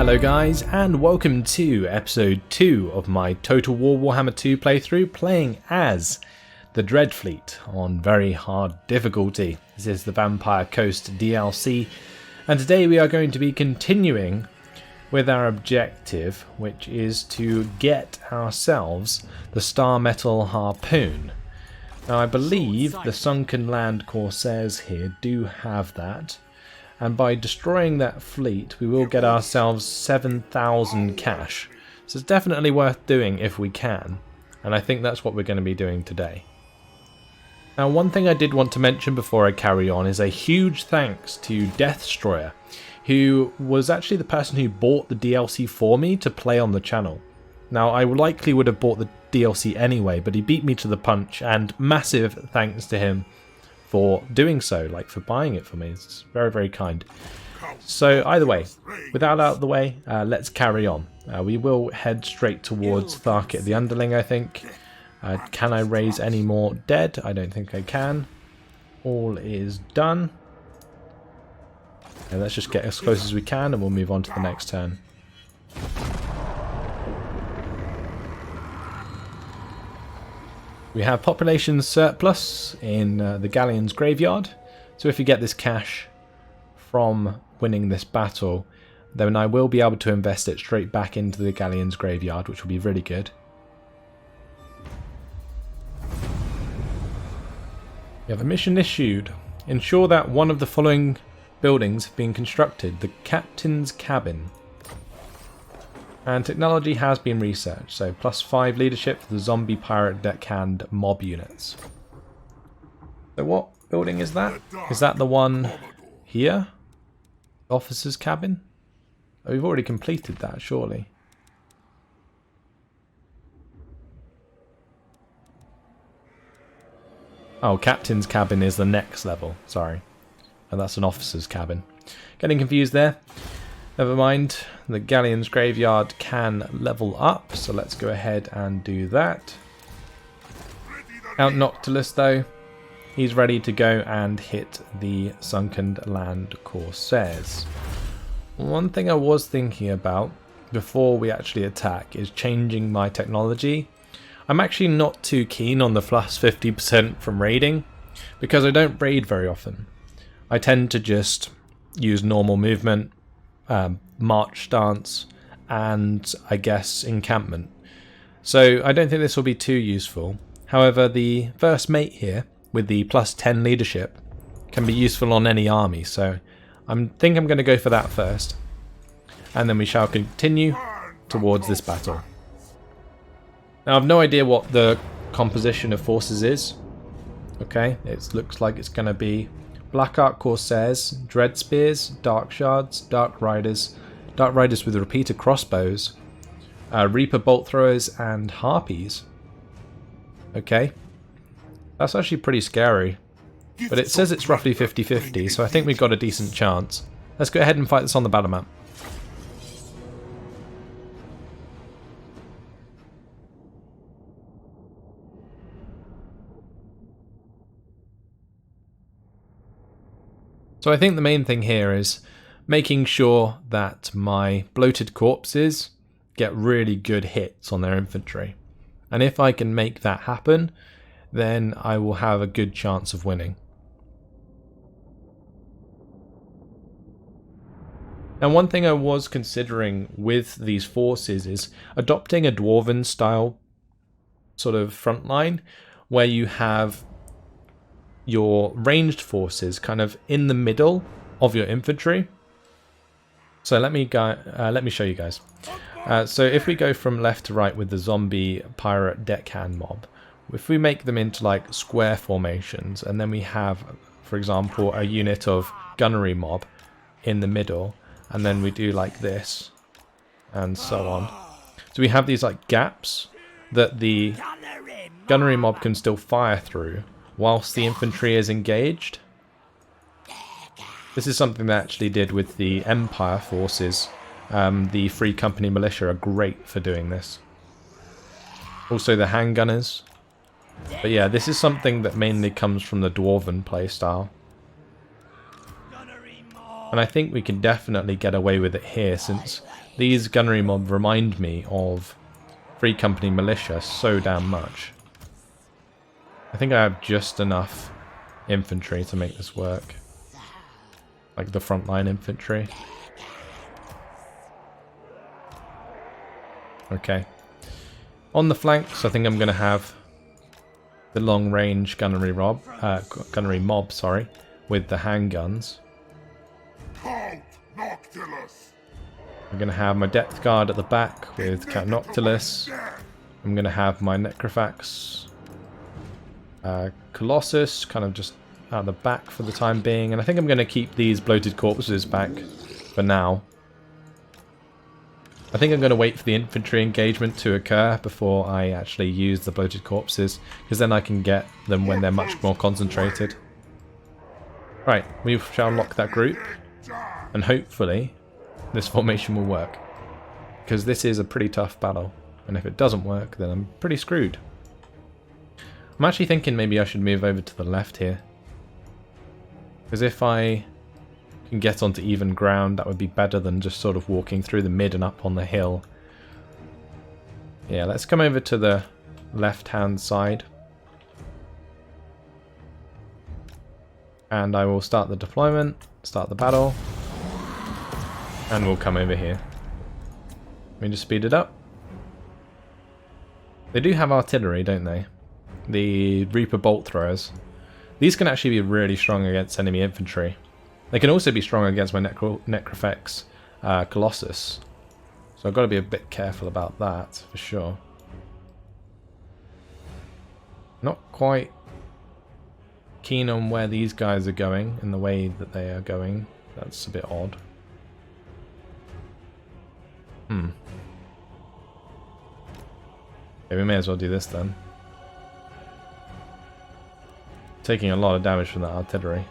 Hello guys, and welcome to episode 2 of my Total War Warhammer 2 playthrough, playing as the Dreadfleet on very hard difficulty. This is the Vampire Coast DLC, and today we are going to be continuing with our objective, which is to get ourselves the Star Metal Harpoon. Now I believe the Sunken Land Corsairs here do have that. And by destroying that fleet, we will get ourselves 7,000 cash. So it's definitely worth doing if we can. And I think that's what we're going to be doing today. Now, one thing I did want to mention before I carry on is a huge thanks to Deathstroyer, who was actually the person who bought the DLC for me to play on the channel. Now, I likely would have bought the DLC anyway, but he beat me to the punch, and massive thanks to him for doing so, like for buying it for me. It's very, very kind. So either way, without out of the way, let's carry on. We will head straight towards Tharkit the Underling, I think. Can I raise any more dead? I don't think I can. All is done. And let's just get as close as we can and we'll move on to the next turn. We have population surplus in the Galleons Graveyard, so if you get this cash from winning this battle, then I will be able to invest it straight back into the Galleons Graveyard, which will be really good. We have a mission issued. Ensure that one of the following buildings have been constructed: the Captain's Cabin. And technology has been researched, so +5 leadership for the zombie, pirate, deckhand, mob units. So what building is that? Is that the one here? Officer's cabin? Oh, we've already completed that, surely. Oh, captain's cabin is the next level, sorry. And that's an officer's cabin. Getting confused there. Never mind, the Galleons Graveyard can level up, so let's go ahead and do that. Count Noctilus though, he's ready to go and hit the Sunken Land Corsairs. One thing I was thinking about before we actually attack is changing my technology. I'm actually not too keen on the plus 50% from raiding, because I don't raid very often. I tend to just use normal movement, march stance, and I guess encampment. So I don't think this will be too useful. However, the first mate here with the +10 leadership can be useful on any army, so I think I'm going to go for that first, and then we shall continue towards this battle. Now I've no idea what the composition of forces is. Okay, it looks like it's going to be Black Ark Corsairs, Dread Spears, Dark Shards, Dark Riders with repeater crossbows, Reaper Bolt Throwers, and Harpies. Okay, that's actually pretty scary. But it says it's roughly 50-50, so I think we've got a decent chance. Let's go ahead and fight this on the battle map. So I think the main thing here is making sure that my bloated corpses get really good hits on their infantry. And if I can make that happen, then I will have a good chance of winning. Now, one thing I was considering with these forces is adopting a Dwarven style sort of front line, where you have your ranged forces kind of in the middle of your infantry. So let me show you guys. So if we go from left to right with the zombie, pirate, deckhand mob, if we make them into like square formations, and then we have, for example, a unit of gunnery mob in the middle, and then we do like this, and so on. So we have these like gaps that the gunnery mob can still fire through whilst the infantry is engaged. This is something they actually did with the Empire forces. The Free Company Militia are great for doing this. Also the handgunners. But yeah, this is something that mainly comes from the Dwarven playstyle. And I think we can definitely get away with it here, since these gunnery mob remind me of Free Company Militia so damn much. I think I have just enough infantry to make this work. Like the frontline infantry. Okay. On the flanks, I think I'm going to have the long-range gunnery mob, sorry, with the handguns. Count Noctilus. I'm going to have my depth guard at the back with Count Noctilus. I'm going to have my Necrofax Colossus kind of just out the back for the time being. And I think I'm going to keep these bloated corpses back for now. I think I'm going to wait for the infantry engagement to occur before I actually use the bloated corpses, because then I can get them when they're much more concentrated. Right, we shall lock that group, and hopefully this formation will work, because this is a pretty tough battle, and if it doesn't work then I'm pretty screwed. I'm actually thinking maybe I should move over to the left here, because if I can get onto even ground, that would be better than just sort of walking through the mid and up on the hill. Yeah, let's come over to the left-hand side. And I will start the deployment, start the battle, and we'll come over here. Let me just speed it up. They do have artillery, don't they? The Reaper bolt throwers. These can actually be really strong against enemy infantry. They can also be strong against my Necrofax Colossus. So I've got to be a bit careful about that, for sure. Not quite keen on where these guys are going, in the way that they are going. That's a bit odd. Okay, we may as well do this then. Taking a lot of damage from that artillery.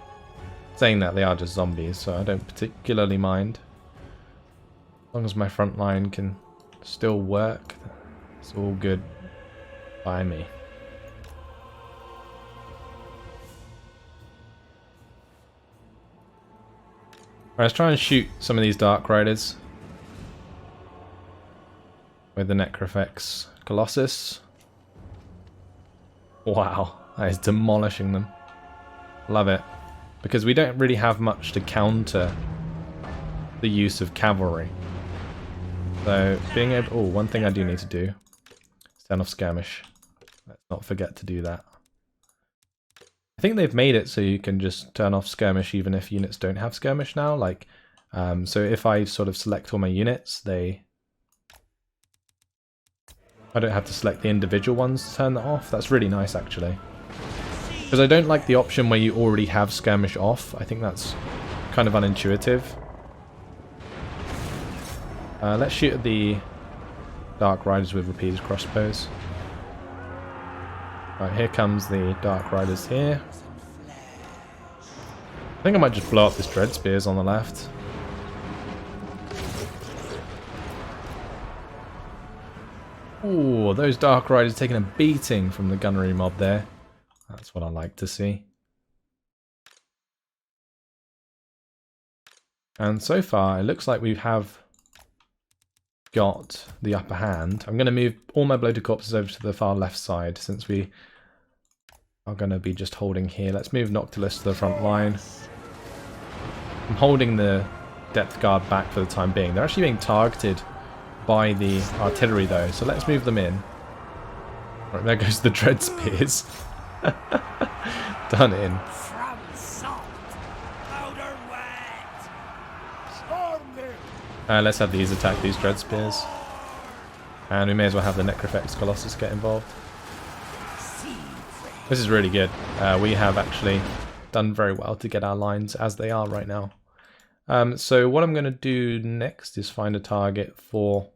Saying that, they are just zombies, so I don't particularly mind. As long as my front line can still work, it's all good by me. Alright, let's try and shoot some of these Dark Riders with the Necrofax Colossus. Wow, that is demolishing them. Love it. Because we don't really have much to counter the use of cavalry. So being able... Oh, one thing I do need to do is turn off skirmish. Let's not forget to do that. I think they've made it so you can just turn off skirmish even if units don't have skirmish now. Like, so if I sort of select all my units, I don't have to select the individual ones to turn that off. That's really nice, actually. Because I don't like the option where you already have skirmish off. I think that's kind of unintuitive. Let's shoot at the Dark Riders with repeated crossbows. Right, here comes the Dark Riders here. I think I might just blow up this Dread Spears on the left. Ooh, those Dark Riders taking a beating from the gunnery mob there. That's what I like to see. And so far, it looks like we have got the upper hand. I'm going to move all my bloated corpses over to the far left side, since we are going to be just holding here. Let's move Noctilus to the front line. I'm holding the depth guard back for the time being. They're actually being targeted by the artillery though, so let's move them in. Right, there goes the Dread Spears. Done in. Let's have these attack these Dread Spears. And we may as well have the Necrofax Colossus get involved. This is really good. We have actually done very well to get our lines as they are right now. So what I'm going to do next is find a target for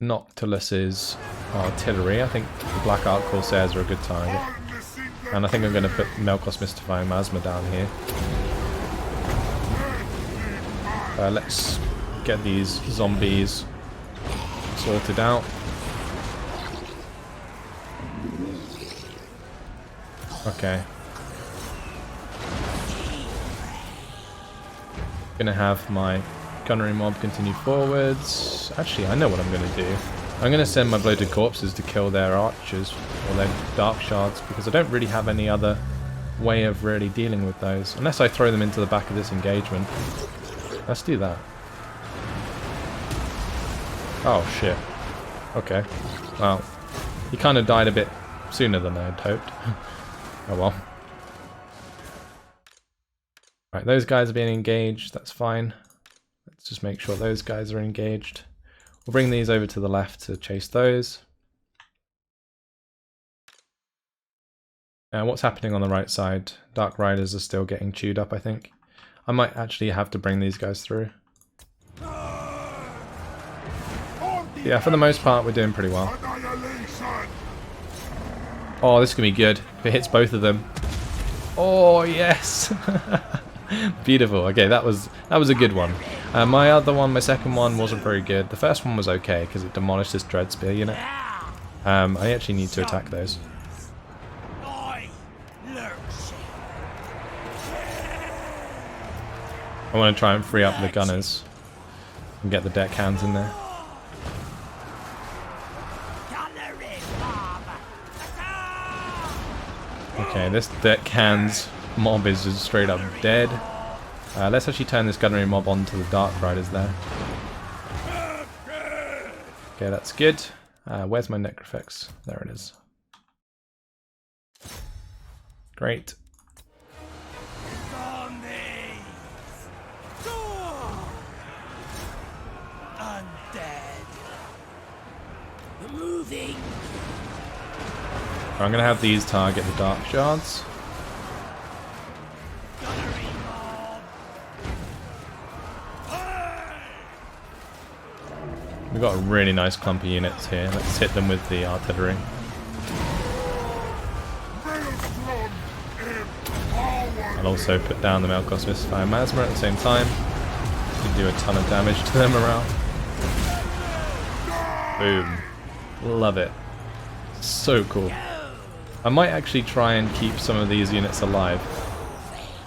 Noctilus's artillery. I think the Black Ark Corsairs are a good target. And I think I'm going to put Melkos Mystifying Miasma down here. Let's get these zombies sorted out. Gonna have my gunnery mob continue forwards. Actually, I know what I'm gonna do. I'm gonna send my bloated corpses to kill their archers or their dark shards because I don't really have any other way of really dealing with those unless I throw them into the back of this engagement. Let's do that. Oh shit. Okay. Well, he kind of died a bit sooner than I had hoped. Oh well. Right, those guys are being engaged. That's fine. Let's just make sure those guys are engaged. We'll bring these over to the left to chase those. What's happening on the right side? Dark Riders are still getting chewed up, I think. I might actually have to bring these guys through. Yeah, for the most part, we're doing pretty well. Oh, this is going to be good. If it hits both of them. Oh, yes! Beautiful. Okay, that was a good one. My other one, my second one, wasn't very good. The first one was okay, because it demolished this Dread Spear unit. I actually need to attack those. I want to try and free up the gunners and get the deckhands in there. Okay, this deckhands mob is just straight up dead. Let's actually turn this gunnery mob onto the Dark Riders there. Okay, that's good. Where's my Necrofix? There it is. Great. I'm going to have these target the Dark Shards. We've got a really nice clump of units here. Let's hit them with the artillery. I'll also put down the Melkosmith's Fire Masma at the same time. You can do a ton of damage to them around. Boom. Love it. So cool. I might actually try and keep some of these units alive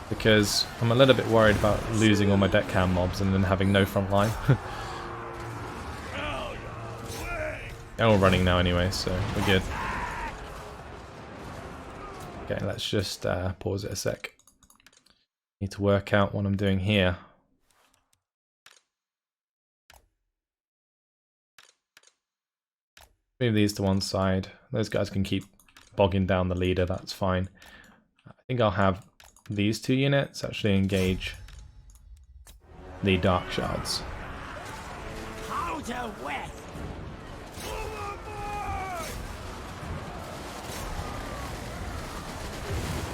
because I'm a little bit worried about losing all my deckhand mobs and then having no front line. They're all running now anyway, so we're good. Okay, let's just pause it a sec. Need to work out what I'm doing here. Move these to one side. Those guys can keep bogging down the leader, that's fine. I think I'll have these two units actually engage the Dark Shards.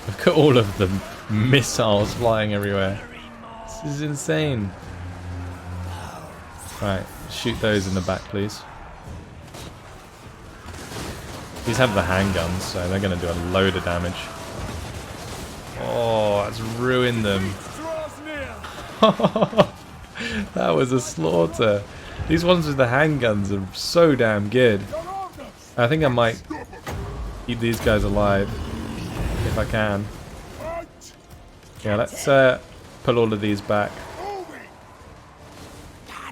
Look at all of the missiles flying everywhere. This is insane. Right, shoot those in the back, please. These have the handguns, so they're going to do a load of damage. Oh, that's ruined them. That was a slaughter. These ones with the handguns are so damn good. I think I might keep these guys alive if I can. Yeah, let's pull all of these back.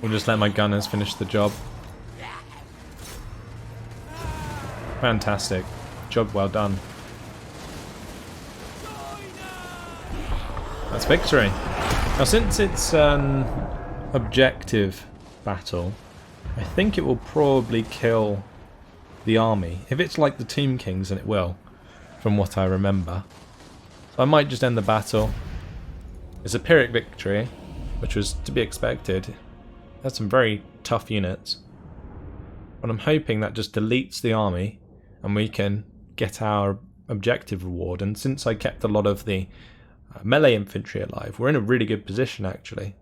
We'll just let my gunners finish the job. Fantastic. Job well done. That's victory. Now since it's an objective battle, I think it will probably kill the army. If it's like the Tomb Kings, then it will, from what I remember. So I might just end the battle. It's a Pyrrhic victory, which was to be expected. That's some very tough units. But I'm hoping that just deletes the army and we can get our objective reward. And since I kept a lot of the melee infantry alive, we're in a really good position actually.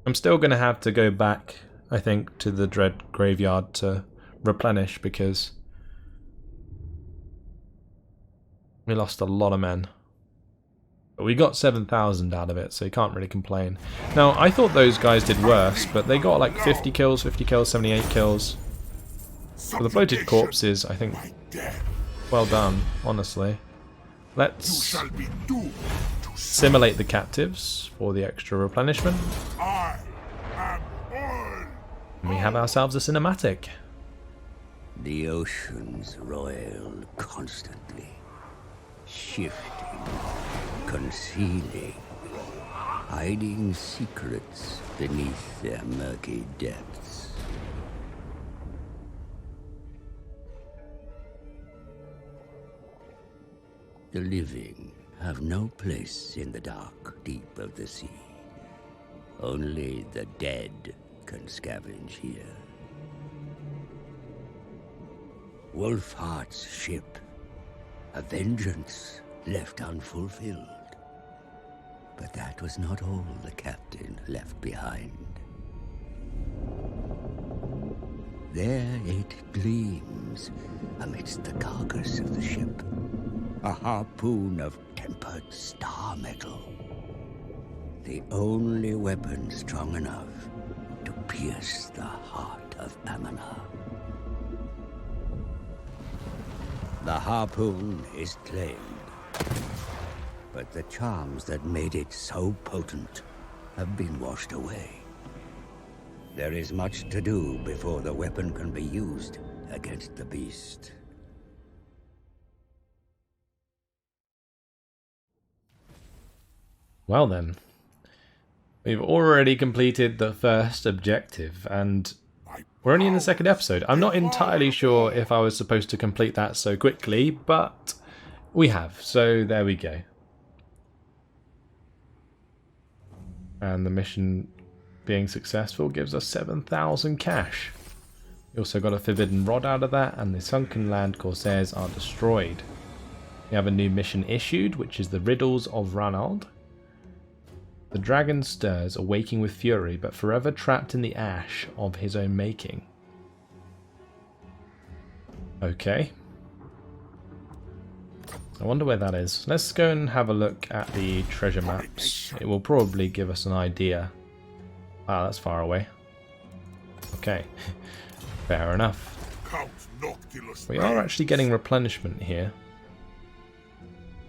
I'm still going to have to go back, I think, to the Dread Graveyard to replenish because we lost a lot of men. But we got 7,000 out of it, so you can't really complain. Now, I thought those guys did worse, but they got like 50 kills, 78 kills. For the bloated corpses, I think, well done, honestly. Let's assimilate the captives for the extra replenishment. I am oil. And we have ourselves a cinematic. The oceans roil constantly, shifting, concealing, hiding secrets beneath their murky depths. The living have no place in the dark deep of the sea. Only the dead can scavenge here. Wolfheart's ship, a vengeance left unfulfilled. But that was not all the captain left behind. There it gleams amidst the carcass of the ship, a harpoon of tempered star metal. The only weapon strong enough to pierce the heart of Amanar. The harpoon is claimed, but the charms that made it so potent have been washed away. There is much to do before the weapon can be used against the beast. Well then, we've already completed the first objective, and we're only in the second episode. I'm not entirely sure if I was supposed to complete that so quickly, but we have, so there we go. And the mission being successful gives us 7,000 cash. We also got a forbidden rod out of that, and the sunken land corsairs are destroyed. We have a new mission issued, which is the Riddles of Ranald. The dragon stirs, awaking with fury, but forever trapped in the ash of his own making. Okay. I wonder where that is. Let's go and have a look at the treasure maps. It will probably give us an idea. Ah, that's far away. Okay. Fair enough. Count Noctilus. We are actually getting replenishment here.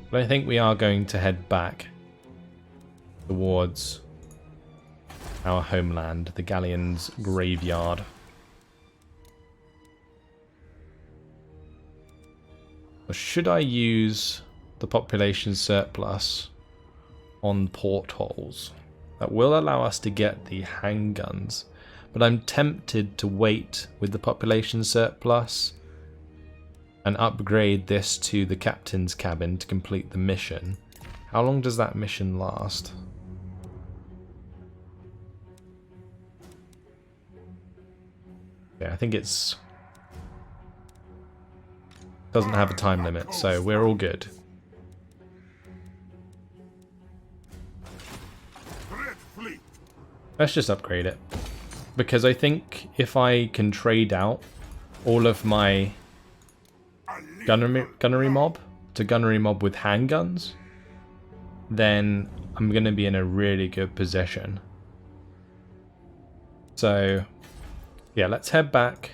But I think we are going to head back towards our homeland, the Galleons Graveyard. Or should I use the population surplus on portholes? That will allow us to get the handguns, but I'm tempted to wait with the population surplus and upgrade this to the captain's cabin to complete the mission. How long does that mission last? Yeah, I think it's doesn't have a time limit, so we're all good. Dreadfleet. Let's just upgrade it, because I think if I can trade out all of my gunnery mob to gunnery mob with handguns, then I'm going to be in a really good position. So yeah, let's head back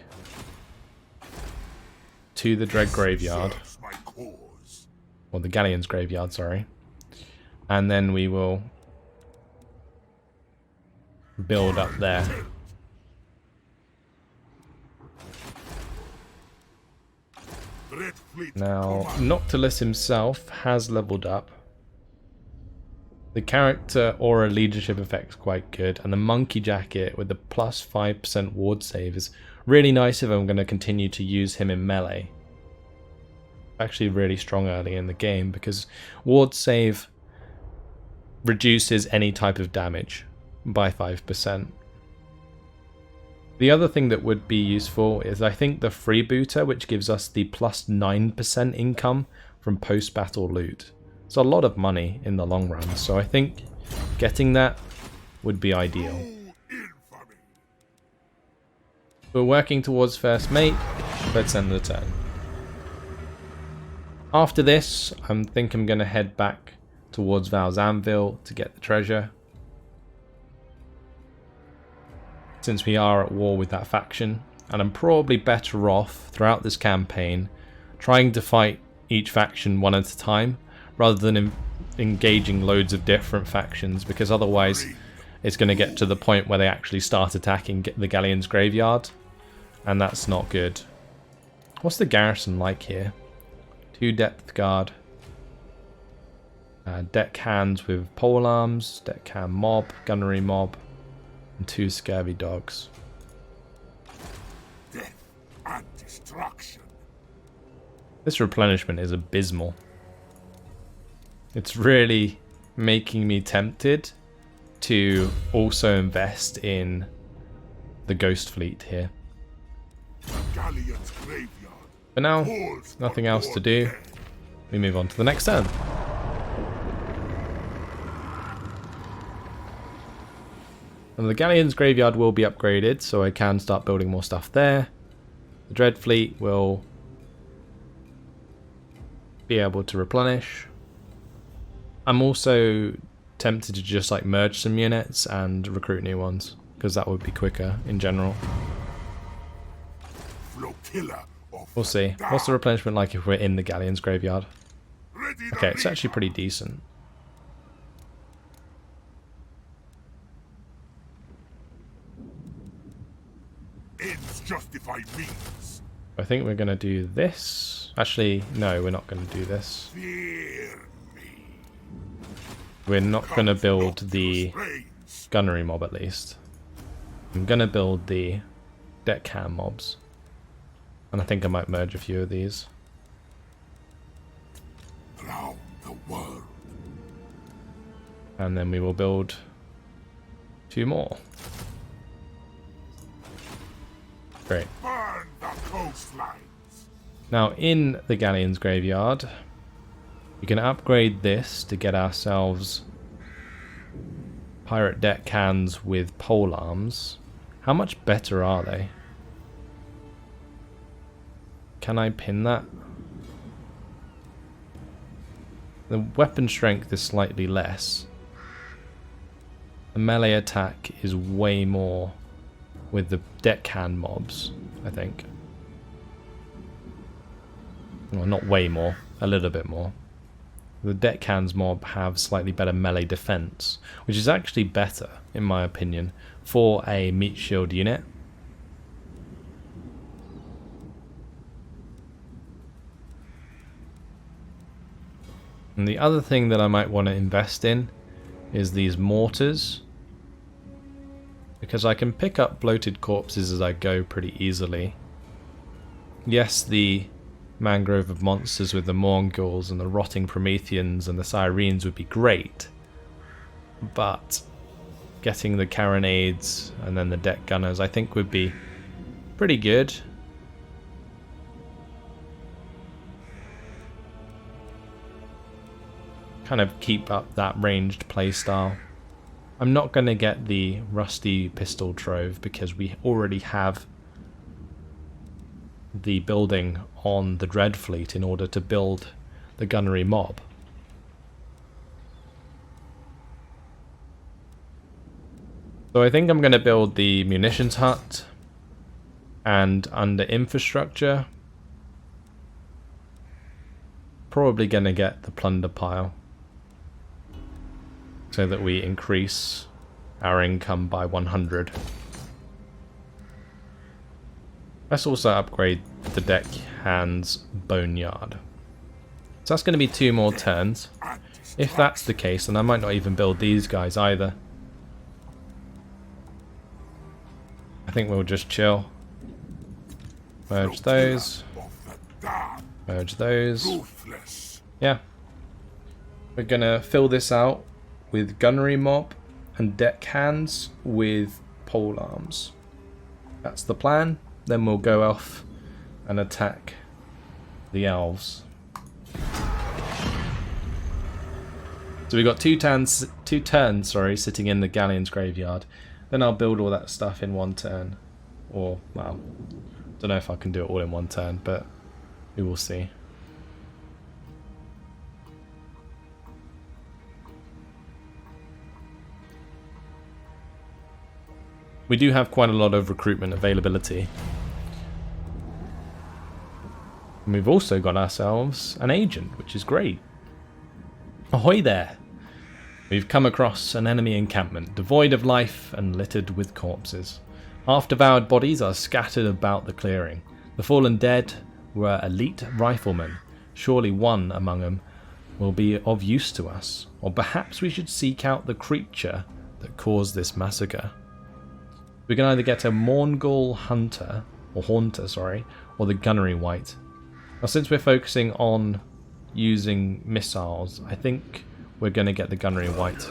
to the Dread Graveyard, or the Galleons Graveyard, sorry, and then we will build up there. Now, Noctilus himself has leveled up. The character aura leadership effect's quite good, and the monkey jacket with the plus 5% ward save is really nice if I'm going to continue to use him in melee. Actually really strong early in the game, because ward save reduces any type of damage by 5%. The other thing that would be useful is I think the freebooter, which gives us the plus 9% income from post-battle loot. It's a lot of money in the long run, so I think getting that would be ideal. We're working towards first mate. Let's end the turn. After this, I think I'm going to head back towards Val's Anvil to get the treasure, since we are at war with that faction, and I'm probably better off throughout this campaign trying to fight each faction one at a time, rather than engaging loads of different factions, because otherwise it's going to get to the point where they actually start attacking the Galleons Graveyard, and that's not good. What's the garrison like here? 2 depth guard. Deck hands with pole arms, deck hand mob, gunnery mob, and 2 scurvy dogs. Death and destruction. This replenishment is abysmal. It's really making me tempted to also invest in the Ghost Fleet here. Galleons Graveyard. But now, nothing else to do. We move on to the next turn. And the Galleons Graveyard will be upgraded, so I can start building more stuff there. The Dreadfleet will be able to replenish. I'm also tempted to just like merge some units and recruit new ones, because that would be quicker in general. We'll see. What's the replenishment like if we're in the Galleons Graveyard? Okay, it's actually pretty decent. Ends justify means. I think we're going to do this. Actually, no, we're not going to do this. Fear me. We're not going to build the gunnery mob at least. I'm going to build the deckhand mobs. And I think I might merge a few of these. Round the world. And then we will build 2 more. Great. Burn the coastlines. Now in the Galleons Graveyard, we can upgrade this to get ourselves pirate deckhands with pole arms. How much better are they? Can I pin that? The weapon strength is slightly less. The melee attack is way more with the deckhand mobs, I think. Well, not way more, a little bit more. The deckhands mob have slightly better melee defense, which is actually better, in my opinion, for a meat shield unit. And the other thing that I might want to invest in is these mortars, because I can pick up bloated corpses as I go pretty easily. Yes, the mangrove of monsters with the Morghuls and the rotting Prometheans and the Syrenes would be great, but getting the carronades and then the deck gunners I think would be pretty good. Kind of keep up that ranged playstyle. I'm not going to get the rusty pistol trove because we already have the building on the Dreadfleet in order to build the gunnery mob. So I think I'm going to build the munitions hut, and under infrastructure probably going to get the plunder pile, so that we increase our income by 100. Let's also upgrade the deckhand's boneyard. So that's going to be 2 more turns. If that's the case, then I might not even build these guys either. I think we'll just chill. Merge those. Merge those. Yeah. We're going to fill this out with gunnery mob and deckhands with pole arms. That's the plan. Then we'll go off and attack the elves. So we got two turns, sitting in the Galleons Graveyard. Then I'll build all that stuff in 1 turn, or well, don't know if I can do it all in 1 turn, but we will see. We do have quite a lot of recruitment availability. And we've also got ourselves an agent, which is great. Ahoy there! We've come across an enemy encampment, devoid of life and littered with corpses. Half-devoured bodies are scattered about the clearing. The fallen dead were elite riflemen. Surely one among them will be of use to us. Or perhaps we should seek out the creature that caused this massacre. We can either get a Morngul Haunter, or the Gunnery Wight. Now, since we're focusing on using missiles, I think we're going to get the Gunnery Wight.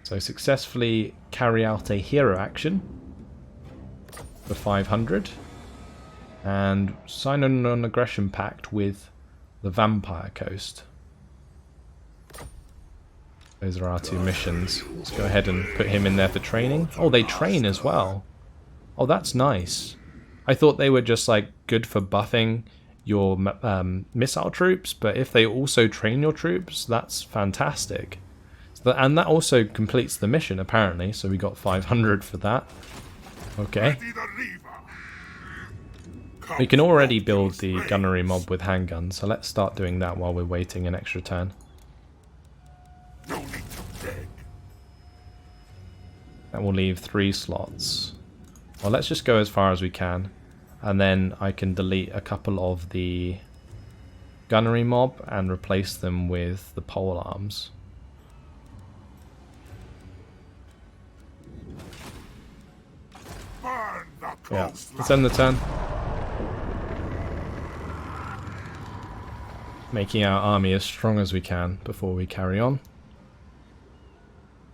So successfully carry out a hero action for 500 and sign a non-aggression pact with the Vampire Coast. Those are our two missions. Let's go ahead and put him in there for training. Oh, they train as well. Oh, that's nice. I thought they were just like good for buffing your missile troops, but if they also train your troops, that's fantastic. And that also completes the mission, apparently, so we got 500 for that. Okay. We can already build the gunnery mob with handguns, so let's start doing that while we're waiting an extra turn. That will leave 3 slots. Well, let's just go as far as we can, and then I can delete a couple of the gunnery mob and replace them with the pole arms. Yeah, let's end the turn. Making our army as strong as we can before we carry on.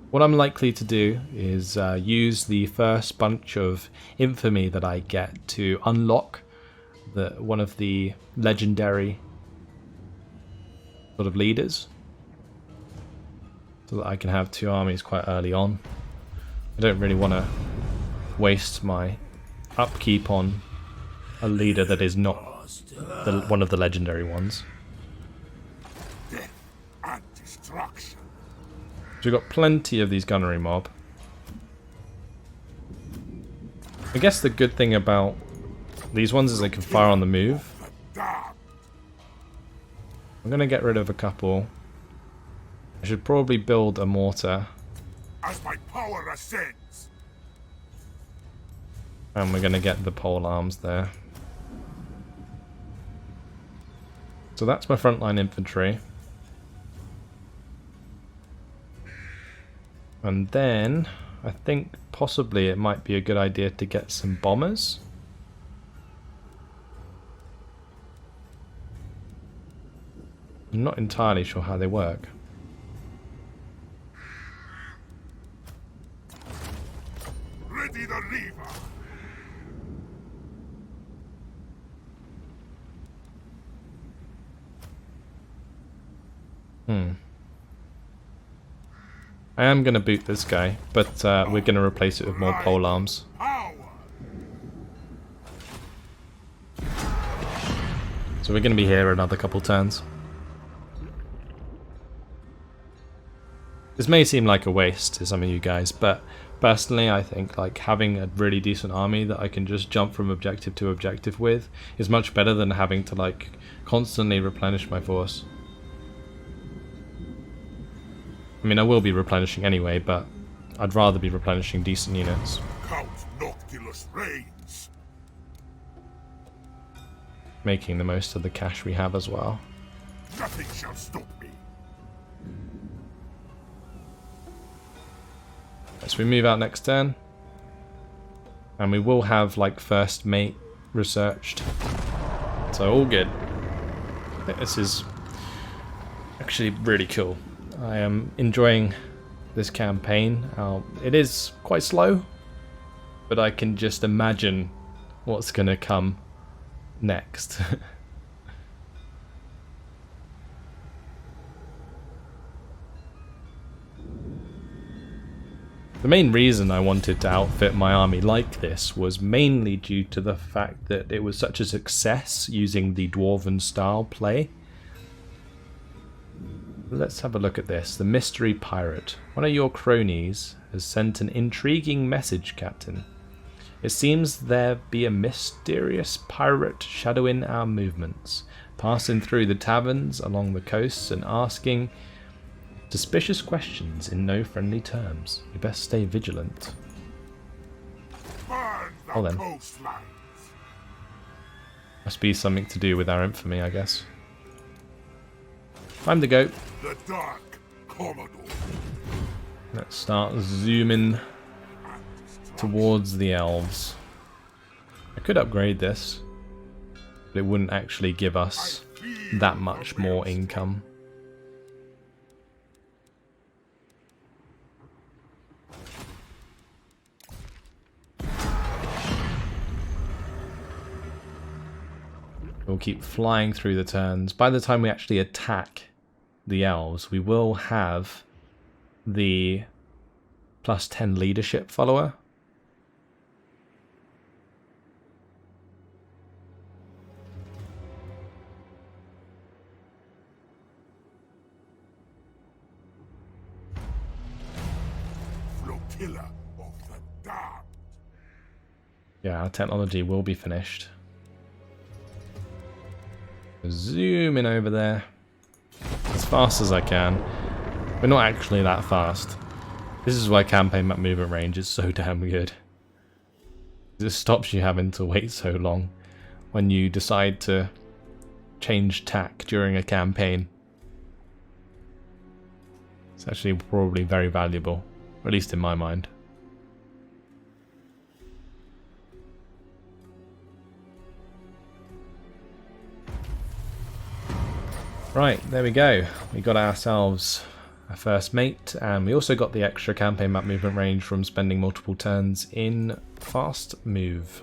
What I'm likely to do is use the first bunch of infamy that I get to unlock one of the legendary sort of leaders, so that I can have 2 armies quite early on. I don't really want to waste my upkeep on a leader that is not one of the legendary ones. Death and destruction. So we've got plenty of these gunnery mob. I guess the good thing about these ones is they can fire on the move. I'm going to get rid of a couple. I should probably build a mortar. As my power ascends. And we're going to get the pole arms there. So that's my frontline infantry. And then I think possibly it might be a good idea to get some bombers. I'm not entirely sure how they work. Ready the reaver. I am going to boot this guy, but we're going to replace it with more pole arms. So we're going to be here another couple turns. This may seem like a waste to some of you guys, but personally I think like having a really decent army that I can just jump from objective to objective with is much better than having to like constantly replenish my force. I mean, I will be replenishing anyway, but I'd rather be replenishing decent units. Count Noctilus reigns. Making the most of the cash we have as well. Nothing shall stop me. So we move out next turn. And we will have like first mate researched. So all good. I think this is actually really cool. I am enjoying this campaign. It is quite slow, but I can just imagine what's going to come next. The main reason I wanted to outfit my army like this was mainly due to the fact that it was such a success using the Dwarven style play. Let's have a look at this. The Mystery Pirate. One of your cronies has sent an intriguing message, Captain. It seems there be a mysterious pirate shadowing our movements. passing through the taverns along the coasts and asking suspicious questions in no friendly terms. We best stay vigilant. Burn the Oh then. coastlines. Must be something to do with our infamy, I guess. Time to go. The Dark Commodore. Let's start zooming towards the elves. I could upgrade this, but it wouldn't actually give us that much more income. We'll keep flying through the turns. By the time we actually attack the elves, we will have the +10 leadership follower. Flotilla of the damned. Yeah, our technology will be finished. Zoom in over there as fast as I can. We're not actually that fast. This is why campaign map movement range is so damn good. It stops you having to wait so long when you decide to change tack during a campaign. It's actually probably very valuable, at least in my mind. Right, there we go. We got ourselves a first mate, and we also got the extra campaign map movement range from spending multiple turns in fast move.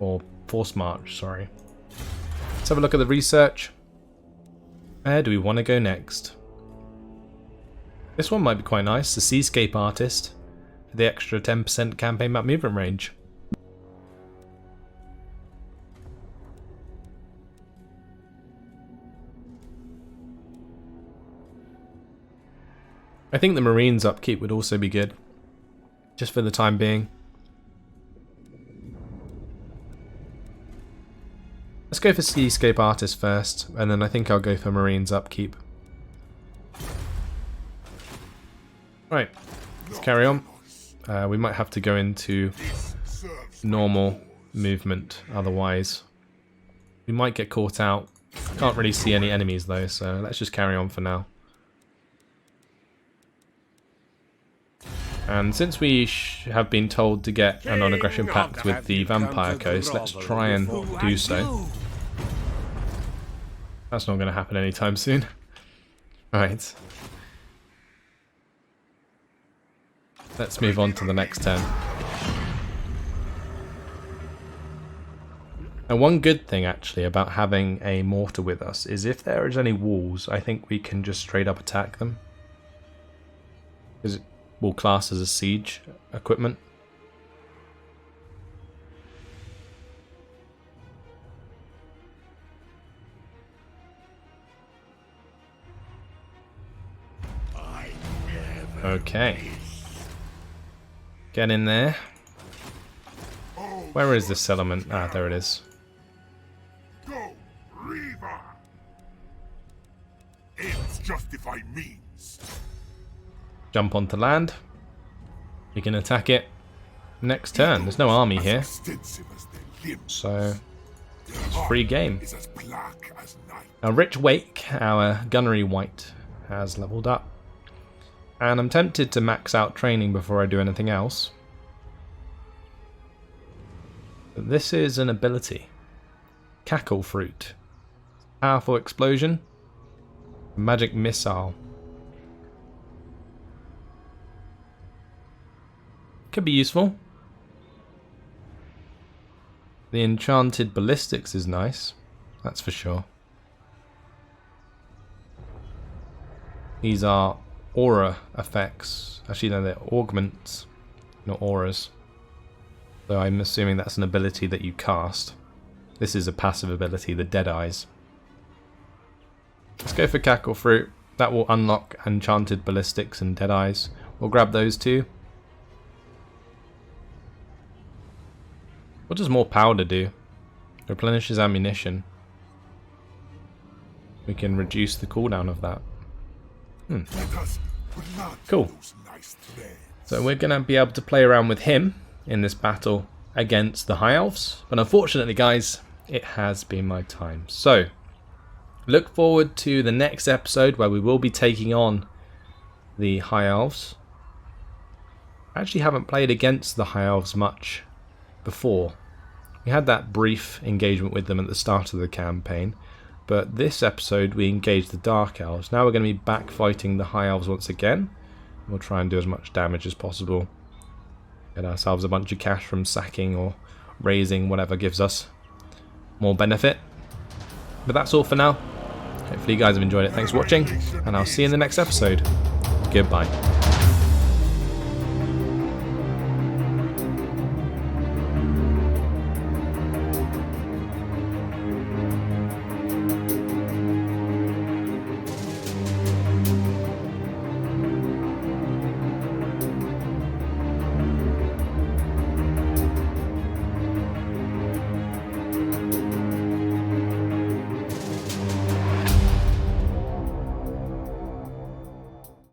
Or force march, sorry. Let's have a look at the research. Where do we want to go next? This one might be quite nice, the Seascape Artist, for the extra 10% campaign map movement range. I think the Marines upkeep would also be good, just for the time being. Let's go for Seascape Artist first, and then I think I'll go for Marines upkeep. Right, let's carry on. We might have to go into normal movement, otherwise we might get caught out. Can't really see any enemies though, so let's just carry on for now. And since we have been told to get a non-aggression pact with the Vampire Coast, let's try and do so. That's not going to happen anytime soon. Right. Let's move on to the next turn. And one good thing actually about having a mortar with us is if there is any walls, I think we can just straight up attack them. Because it will class as a siege equipment. Okay. Get in there. Where is this settlement? Ah, there it is. Go, Reaver! Ends justify means. Jump onto land. You can attack it next turn. There's no army here, so it's free game. Now Rich Wake, our gunnery wight, has leveled up. And I'm tempted to max out training before I do anything else. But this is an ability. Cackle Fruit. Powerful explosion. Magic missile. Could be useful. The enchanted ballistics is nice. That's for sure. These are aura effects. Actually, no, they're augments, not auras. So I'm assuming that's an ability that you cast. This is a passive ability, the Dead Eyes. Let's go for Cackle Fruit. That will unlock enchanted ballistics and Dead Eyes. We'll grab those two. What does more powder do? Replenishes ammunition. we can reduce the cooldown of that. Let us blood Cool. those nice threads. So we're going to be able to play around with him in this battle against the High Elves. But unfortunately, guys, it has been my time. So look forward to the next episode where we will be taking on the High Elves. I actually haven't played against the High Elves much before. We had that brief engagement with them at the start of the campaign, but this episode we engaged the Dark Elves. Now we're going to be back fighting the High Elves once again. We'll try and do as much damage as possible. Get ourselves a bunch of cash from sacking or raising, whatever gives us more benefit. But that's all for now. Hopefully you guys have enjoyed it. Thanks for watching, and I'll see you in the next episode. Goodbye.